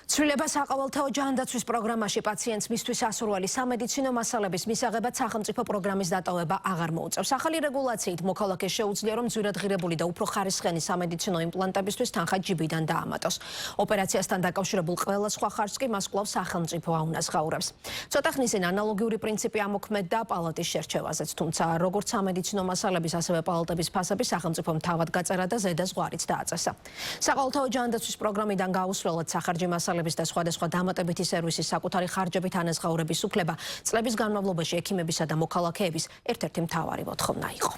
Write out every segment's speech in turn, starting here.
ცვლილება საყოველთაო ჯანდაცვის პროგრამაში პაციენტს მისთვის ასურველი სამედიცინო მასალების მისაღებად სახელმწიფო პროგრამის დატოვება აღარ მოუწევს. ახალი რეგულაციით მოქალაქეს შეუძლია რომ ძვირადღირებული და უფრო ხარისხიანი სამედიცინო იმპლანტებისთვის თანხა ჯიბიდან დაამატოს. ოპერაციასთან დაკავშირებულ ყველა სხვა ხარჯს კი მას კვლავ სახელმწიფო აუნაზღაურებს. ცოტა ხნის წინ ანალოგიური პრინციპი ამოქმედდა პალატის შერჩევაზეც, თუმცა როგორც სამედიცინო მასალების ასევე პალატების ფასები სახელმწიფომ თავად გაწერა და ზედა ზღვარიც დააწესა. საყოველთაო ჯანდაცვის პროგრამიდან გაუსვლელად სახარჯი მასალების და სხვადასხვა დამატებითი სერვისის საკუთარი ხარჯებით ანაზღაურების უფლება წლების განმავლობაში ექიმებისა და მოქალაქეების ერთ-ერთი მთავარი მოთხოვნა იყო.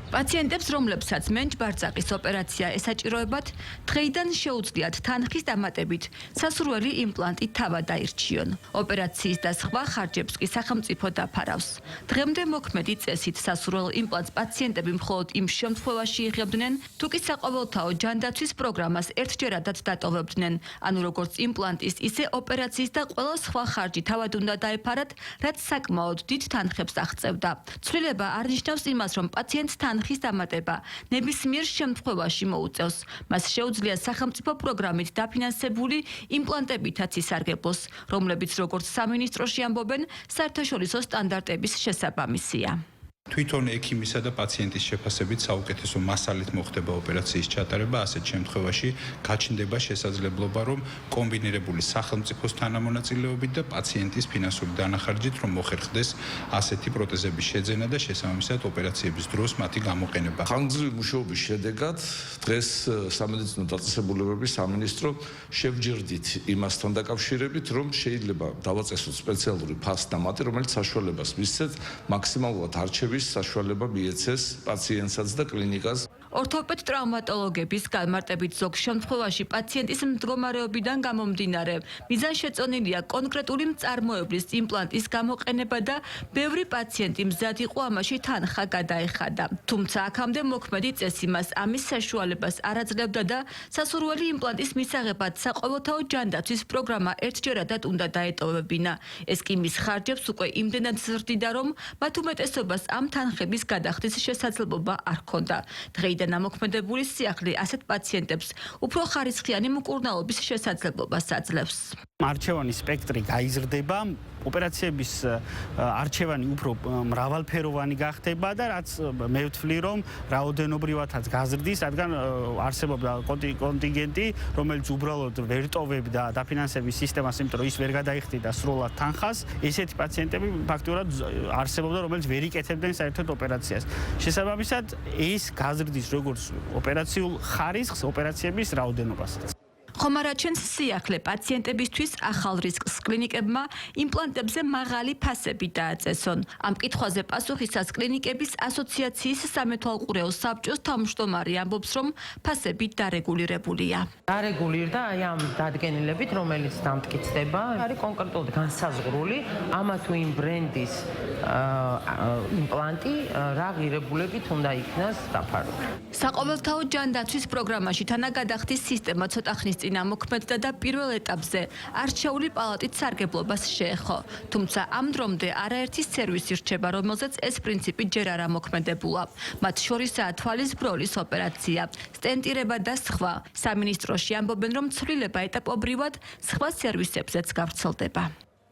პაციენტებს, რომლებსაც მენჯბარწაკის ოპერაცია ესაჭიროებათ, დღეიდან შეუძლიათ თანხის დამატებით სასურველი იმპლანტი თავად დაირჩიონ. ოპერაციის და სხვა ხარჯებს კი სახელმწიფო დაფარავს. დღემდე მოქმედი წესით სასურველ იმპლანტს პაციენტები მხოლოდ იმ შემთხვევაში იღებდნენ, თუ კი საყოველთაო ჯანდაცვის პროგრამას ერთჯერადად დატოვებდნენ, ანუ როგორც იმპლანტის, ისე ოპერაციის და ყველა სხვა ხარჯი თავად უნდა დაეფარათ, რაც საკმაოდ დიდ თანხებს აღწევდა. ცვლილება არ ნიშნავს იმას, რომ პაციენტს თანხის დამატება ნებისმიერ შემთხვევაში მოუწევს. მას შეუძლია სახელმწიფო პროგრამით დაფინანსებული იმპლანტებითაც ისარგებლოს, რომლებიც როგორც სამინისტროში ამბობენ, საერთაშორისო სტანდარტების შესაბამისია. თვითონ ექიმისა და პაციენტის შეფასებით საუკეთესო მასალით მოხდება ოპერაციის ჩატარება, ასეთ შემთხვევაში გაჩნდება შესაძლებლობა, რომ კომბინირებული სახელმწიფოს თანამონაწილეობით და პაციენტის ფინანსური დანახარჯით რომ მოხერხდეს ასეთი პროტეზების შეძენა და შესაბამისად ოპერაციების დროს მათი გამოყენება. ხანგრძლივი მუშაობის შედეგად დღეს სამედიცინო დაწესებულებების სამინისტრო შევჯერდით იმასთან დაკავშირებით, რომ შეიძლება დავაწესოთ სპეციალური ფასდამატი, რომელიც საშუალებას მისცეთ მაქსიმალურად არჩევის საშუალება მიეცეს პაციენტსაც და კლინიკას. ორთოპედ ტრავმატოლოგების განმარტებით ზოგ შემთხვევაში პაციენტის მდგომარეობიდან გამომდინარე მიზანშეწონილია კონკრეტული მწარმოებლის იმპლანტის გამოყენება და ბევრი პაციენტი მზად იყო ამაში თანხა გადაეხადა. თუმცა აქამდე მოქმედი წესი მას ამის საშუალებას არ აძლევდა და სასურველი იმპლანტის მისაღებად საყოველთაო ჯანდაცვის პროგრამა ერთჯერადად უნდა დაეტოვებინა. ეს კი მის ხარჯებს უკვე იმდენად ზრდიდა, რომ მათ უმეტესობას ამ თანხების გადახდის შესაძლებლობა არ ჰქონდა. დღეიდან ამოქმედებული სიახლე ასეთ პაციენტებს უფრო ხარისხიანი მკურნალობის შესაძლებლობას აძლევს. არჩევანი სპექტრი გაიზრდება, ოპერაციების არჩევანი უფრო მრავალფეროვანი გახდება და რაც მე ვთვლი, რომ რაოდენობრივადაც გაზრდის, რადგან არსებობდა კონტინგენტი, რომელიც უბრალოდ ვერ ტოვებდა დაფინანსების სისტემას, იმიტომ რომ ის ვერ გადაიხდიდა სრულად თანხას. ესეთი პაციენტები ფაქტურად არსებობდა, რომელიც ვერ იკეთებდნენ საერთოდ ოპერაციას. შესაბამისად, ეს გაზრდის როგორც ოპერაციულ ხარისხს, ოპერაციების რაოდენობასაც. ხომ არაჩენს სიახლე პაციენტებისთვის ახალ რისკს კლინიკებმა იმპლანტებზე მაღალი ფასები დააწესონ. ამ კითხვაზე პასუხისას კლინიკების ასოციაციის სამეთვალყურეო საბჭოს თავმჯდომარე ამბობს, რომ ფასები დარეგულირებულია. დარეგულირდა აი ამ დადგენილებით, რომელიც დამტკიცდება, არის კონკრეტულად განსაზღვრული ამა თუ იმ ბრენდის იმპლანტი რა ღირებულებით უნდა იქნას დაფარული. საყოველთაო ჯანდაცვის პროგრამაში თანაგადახდის სისტემა ცოტა ხნის წინ ამოქმედდა და პირველ ეტაპზე არჩეული პალატით სარგებლობას შეეხო. თუმცა ამ დრომდე არაერთი სერვისი რჩება, რომელზეც ეს პრინციპი ჯერ არ ამოქმედებულა. მათ შორისაა თვალის ბროლის ოპერაცია, სტენტირება და სხვა. სამინისტროში ამბობენ, რომ ცვლილება ეტაპობრივად სხვა სერვისებზეც გავრცელდება.